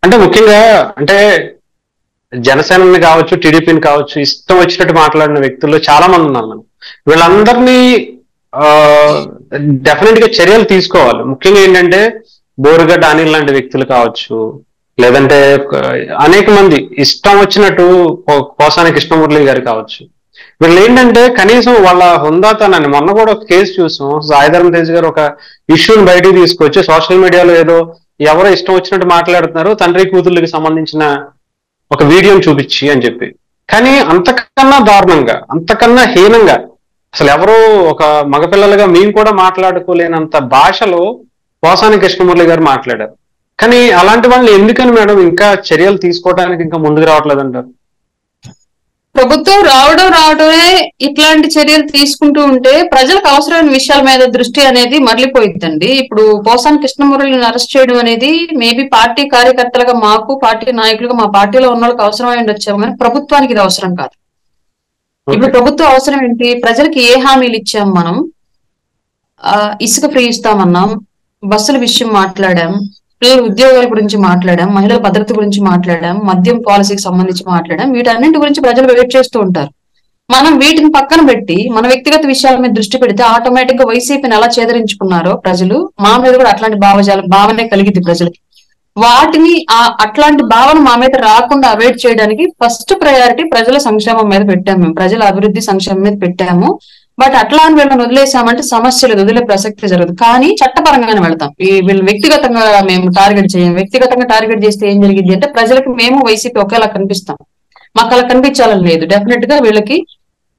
అంటే ముఖ్యంగా అంటే జనసేనని కావచ్చు, టీడీపీని కావచ్చు, ఇష్టం వచ్చినట్టు మాట్లాడిన వ్యక్తుల్లో చాలా మంది ఉన్నారు మనం. వీళ్ళందరినీ డెఫినెట్ గా చర్యలు తీసుకోవాలి. ముఖ్యంగా ఏంటంటే బోరుగడ్డ అనిల్ లాంటి వ్యక్తులు కావచ్చు, లేదంటే అనేక మంది ఇష్టం వచ్చినట్టు పోసాని కృష్ణమురళి గారు కావచ్చు. వీళ్ళు ఏంటంటే కనీసం వాళ్ళ హుందాతనాన్ని, మొన్న కూడా ఒక కేసు చూసాం, సాయిధరం తేజ్ గారు ఒక ఇష్యూని బయటికి తీసుకొచ్చి సోషల్ మీడియాలో ఏదో ఎవరో ఇష్టం వచ్చినట్టు మాట్లాడుతున్నారు తండ్రి కూతుర్లకి సంబంధించిన ఒక వీడియోని చూపించి అని చెప్పి. కానీ అంతకన్నా దారుణంగా, అంతకన్నా హీనంగా అసలు ఎవరో ఒక మగపిల్లలుగా మేము కూడా మాట్లాడుకోలేనంత భాషలో పోసాని కృష్ణమురళి గారు మాట్లాడారు. కానీ అలాంటి వాళ్ళు ఎందుకని మేడం ఇంకా చర్యలు తీసుకోవడానికి ఇంకా ముందుకు రావట్లేదంటారు? ప్రభుత్వం రావడమే ఇట్లాంటి చర్యలు తీసుకుంటూ ఉంటే ప్రజలకు అవసరమైన విషయాల మీద దృష్టి అనేది మరలిపోయిందండి. ఇప్పుడు పోసాని కృష్ణమురళిని అరెస్ట్ చేయడం అనేది మేబీ పార్టీ కార్యకర్తలుగా మాకు, పార్టీ నాయకులుగా మా పార్టీలో ఉన్న వాళ్ళకి అవసరమై ఉండొచ్చాము, కానీ ప్రభుత్వానికి ఇది అవసరం కాదు. ఇప్పుడు ప్రభుత్వం అవసరం ఏంటి? ప్రజలకు ఏ హామీలు ఇచ్చాం మనం? ఇసుక ఫ్రీ ఇస్తామన్నాం, బస్సుల విషయం మాట్లాడాం, పిల్లల ఉద్యోగాల గురించి మాట్లాడాం, మహిళల భద్రత గురించి మాట్లాడాం, మద్యం పాలసీకి సంబంధించి మాట్లాడాం. వీటన్నింటి గురించి ప్రజలు వెయిట్ చేస్తూ ఉంటారు. మనం వీటిని పక్కన పెట్టి మన వ్యక్తిగత విషయాల మీద దృష్టి పెడితే ఆటోమేటిక్ గా వైసీపీని ఎలా చేదరించుకున్నారో ప్రజలు, మా మీద కూడా అట్లాంటి భావనే కలిగింది ప్రజలకి. వాటిని అట్లాంటి భావన మా మీద రాకుండా అవాయిడ్ చేయడానికి ఫస్ట్ ప్రయారిటీ ప్రజల సంక్షేమం మీద పెట్టాము మేము, ప్రజల అభివృద్ధి సంక్షేమం మీద పెట్టాము. బట్ అట్లా అని వీళ్ళని వదిలేసామంటే సమస్యలు వదిలే ప్రసక్తి జరగదు. కానీ చట్టపరంగానే వెళ్తాం. వీళ్ళు వ్యక్తిగతంగా మేము టార్గెట్ చేయం. వ్యక్తిగతంగా టార్గెట్ చేస్తే ఏం జరిగింది అంటే ప్రజలకు మేము వైసీపీ ఒకేలా కనిపిస్తాం. మాకు అలా కనిపించాలని లేదు. డెఫినెట్ గా వీళ్ళకి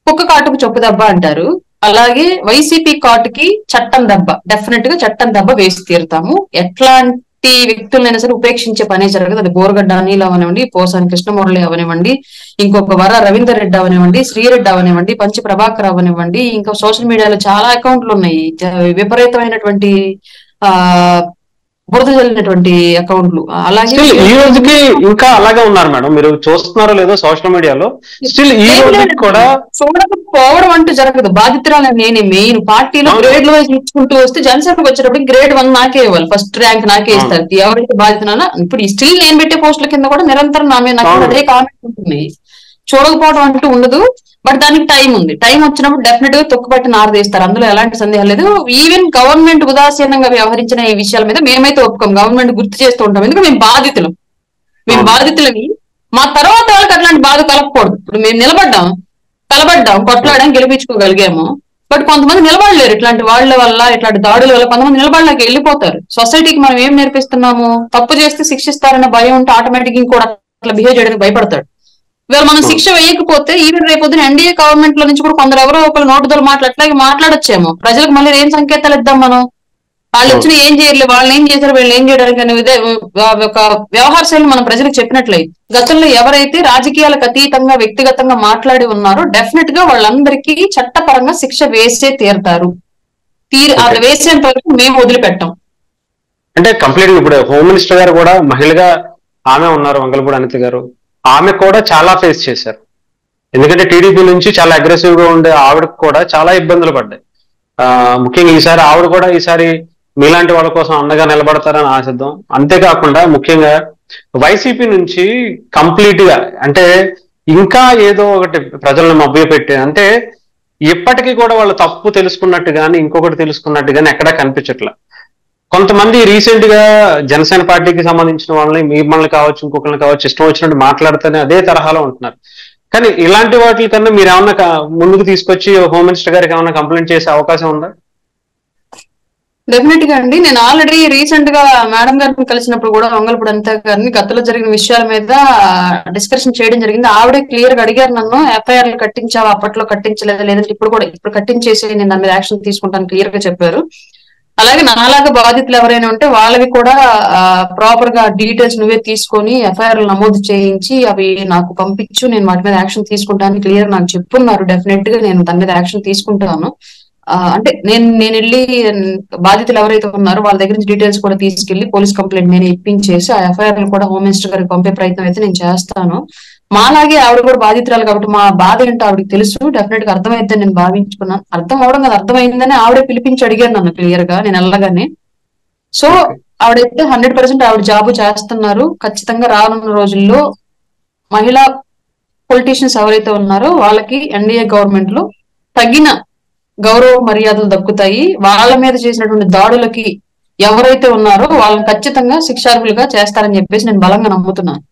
కుక్క కాటుకు చొప్పు దెబ్బ అంటారు, అలాగే వైసీపీ కాటుకి చట్టం దెబ్బ, డెఫినెట్ గా చట్టం దెబ్బ వేసి తీరుతాము. ఎట్లాంటి వ్యక్తులైనా సరే ఉపేక్షించే పనే జరగదు. అది బోరుగడ్డ అనిల్ అవనివ్వండి, పోసాని కృష్ణమురళి అవనివ్వండి, ఇంకొక వర రవీందర్ రెడ్డి అవనివ్వండి, శ్రీరెడ్డి అవనివ్వండి, పంచి ప్రభాకర్ అవనివ్వండి, ఇంకా సోషల్ మీడియాలో చాలా అకౌంట్లు ఉన్నాయి విపరీతమైనటువంటి బురద జల్లినటువంటి అకౌంట్లు. అలాగే ఈ రోజుకి ఇంకా అలాగే ఉన్నారు మేడం, మీరు చూస్తున్నారో లేదో సోషల్ మీడియాలో. స్టిల్ ఈ రోజు కూడా చూడకపోవడం అంటూ జరగదు. బాధితురాలు నేనే. మెయిన్ పార్టీలో గ్రేడ్ వైజ్ ఇచ్చుకుంటూ వస్తే జనసేనకు వచ్చేటప్పుడు గ్రేడ్ 1 నాకే ఇవ్వాలి, ఫస్ట్ ర్యాంక్ నాకే ఇస్తారు. ఎవరైతే బాధితున్నా ఇప్పుడు స్టిల్ నేను పెట్టే పోస్టుల కింద కూడా నిరంతరం నా మీద నాకు అదే కామెంట్ ఉంటుంది. చూడకపోవడం అంటూ ఉండదు. బట్ దానికి టైం ఉంది. టైం వచ్చినప్పుడు డెఫినెట్ గా తొక్కుపట్టి నారదీస్తారు, అందులో ఎలాంటి సందేహం లేదు. ఈవెన్ గవర్నమెంట్ ఉదాసీనంగా వ్యవహరించిన ఈ విషయాల మీద మేమైతే ఒప్పుకోం. గవర్నమెంట్ గుర్తు చేస్తూ ఉంటాం, ఎందుకంటే మేము బాధితులని. మా తర్వాత వాళ్ళకి అట్లాంటి బాధ కలగకూడదు. ఇప్పుడు మేము కలబడ్డాం, కొట్లాడాం, గెలిపించుకోగలిగాము. బట్ కొంతమంది నిలబడలేరు. ఇట్లాంటి వాళ్ళ వల్ల, ఇట్లాంటి దాడుల వల్ల కొంతమంది నిలబడలేక వెళ్ళిపోతారు. సొసైటీకి మనం ఏం నేర్పిస్తున్నాము? తప్పు చేస్తే శిక్షిస్తారన్న భయం ఉంటే ఆటోమేటిక్ ఇంకోటి అట్లా బిహేవ్ చేయడానికి భయపడతాడు. ఇవాళ మనం శిక్ష వేయకపోతే ఈవెన్ రేపొద్దున ఎన్డీఏ గవర్నమెంట్ లో నుంచి కూడా కొందరు ఎవరో ఒకరు నోటుదల అట్లాగే మాట్లాడొచ్చేమో. ప్రజలకు మళ్ళీ ఏం సంకేతాలు ఇద్దాం మనం? వాళ్ళు వచ్చిన ఏం చేయలేదు, వాళ్ళని ఏం చేశారు, వీళ్ళు ఏం చేయడానికి అనే ఒక వ్యవహార శైలి మనం ప్రజలకు చెప్పినట్లయితే, గతంలో ఎవరైతే రాజకీయాలకు అతీతంగా వ్యక్తిగతంగా మాట్లాడి ఉన్నారో డెఫినెట్ గా వాళ్ళందరికీ చట్టపరంగా శిక్ష వేసే తీరుతారు. అది వేసేంత వరకు మేము వదిలిపెట్టాం. అంటే కంప్లీట్ ఇప్పుడు హోమ్ మినిస్టర్ గారు కూడా మహిళగా ఆమె ఉన్నారు, వంగలపూడి అనిత గారు. ఆమె కూడా చాలా ఫేస్ చేశారు. ఎందుకంటే టీడీపీ నుంచి చాలా అగ్రెసివ్ గా ఉండే ఆవిడకు కూడా చాలా ఇబ్బందులు పడ్డాయి. ముఖ్యంగా ఈసారి ఆవిడ కూడా ఈసారి మీలాంటి వాళ్ళ కోసం అండగా నిలబడతారని ఆశిద్దాం. అంతేకాకుండా ముఖ్యంగా వైసీపీ నుంచి కంప్లీట్ గా అంటే ఇంకా ఏదో ఒకటి ప్రజలను మభ్యపెట్టి, అంటే ఇప్పటికీ కూడా వాళ్ళు తప్పు తెలుసుకున్నట్టు కానీ ఇంకొకటి తెలుసుకున్నట్టు కానీ ఎక్కడా కనిపించట్లా. కొంతమంది రీసెంట్ గా జనసేన పార్టీకి సంబంధించిన వాళ్ళని, మిమ్మల్ని కావచ్చు, ఇంకొకరిని కావచ్చు, ఇష్టం వచ్చినట్టు మాట్లాడితేనే అదే తరహాలో ఉంటున్నారు. కానీ ఇలాంటి వాటి కన్నా మీరు ఏమన్నా ముందుకు తీసుకొచ్చి హోమ్ మినిస్టర్ గారికి ఏమన్నా కంప్లైంట్ చేసే అవకాశం ఉందా? డెఫినెట్ గా అండి. నేను ఆల్రెడీ రీసెంట్ గా మేడం గారిని కలిసినప్పుడు కూడా వంగలపూడి అనిత గారిని గతంలో జరిగిన విషయాల మీద డిస్కషన్ చేయడం జరిగింది. ఆవిడే క్లియర్ గా అడిగారు నన్ను, ఎఫ్ఐఆర్లు కట్టించావా, అప్పట్లో కట్టించలేదు, లేదంటే ఇప్పుడు కట్టించేసి నేను దాని మీద యాక్షన్ తీసుకుంటాను క్లియర్ గా చెప్పారు. అలాగే నాలాగా బాధితులు ఎవరైనా ఉంటే వాళ్ళవి కూడా ప్రాపర్ గా డీటెయిల్స్ నువ్వే తీసుకొని ఎఫ్ఐఆర్లు నమోదు చేయించి అవి నాకు పంపించు, నేను వాటి మీద యాక్షన్ తీసుకుంటాను క్లియర్ నాకు చెప్పున్నారు. డెఫినెట్ గా నేను దాని మీద యాక్షన్ తీసుకుంటాను. అంటే నేను వెళ్ళి బాధితులు ఎవరైతే ఉన్నారో వాళ్ళ దగ్గర నుంచి డీటెయిల్స్ కూడా తీసుకెళ్లి పోలీస్ కంప్లైంట్ నేను ఇప్పించేసి ఆ ఎఫ్ఐఆర్లు కూడా హోమ్ మినిస్టర్ గారికి పంపే ప్రయత్నం అయితే నేను చేస్తాను. మాలాగే ఆవిడ కూడా బాధితురాలు కాబట్టి మా బాధ ఏంటో ఆవిడకి తెలుసు. డెఫినెట్ గా అర్థమైందని నేను భావించుకున్నాను. అర్థం అవడం కదా, అర్థమైందని ఆవిడే పిలిపించి అడిగారు నన్ను క్లియర్ గా నేను వెళ్ళగానే. సో ఆవిడైతే 100% ఆవిడ జాబు చేస్తున్నారు. ఖచ్చితంగా రానున్న రోజుల్లో మహిళా పొలిటీషియన్స్ ఎవరైతే ఉన్నారో వాళ్ళకి ఎన్డీఏ గవర్నమెంట్ లో తగిన గౌరవ మర్యాదలు దక్కుతాయి. వాళ్ళ మీద చేసినటువంటి దాడులకి ఎవరైతే ఉన్నారో వాళ్ళని ఖచ్చితంగా శిక్షార్హులుగా చేస్తారని చెప్పేసి నేను బలంగా నమ్ముతున్నాను.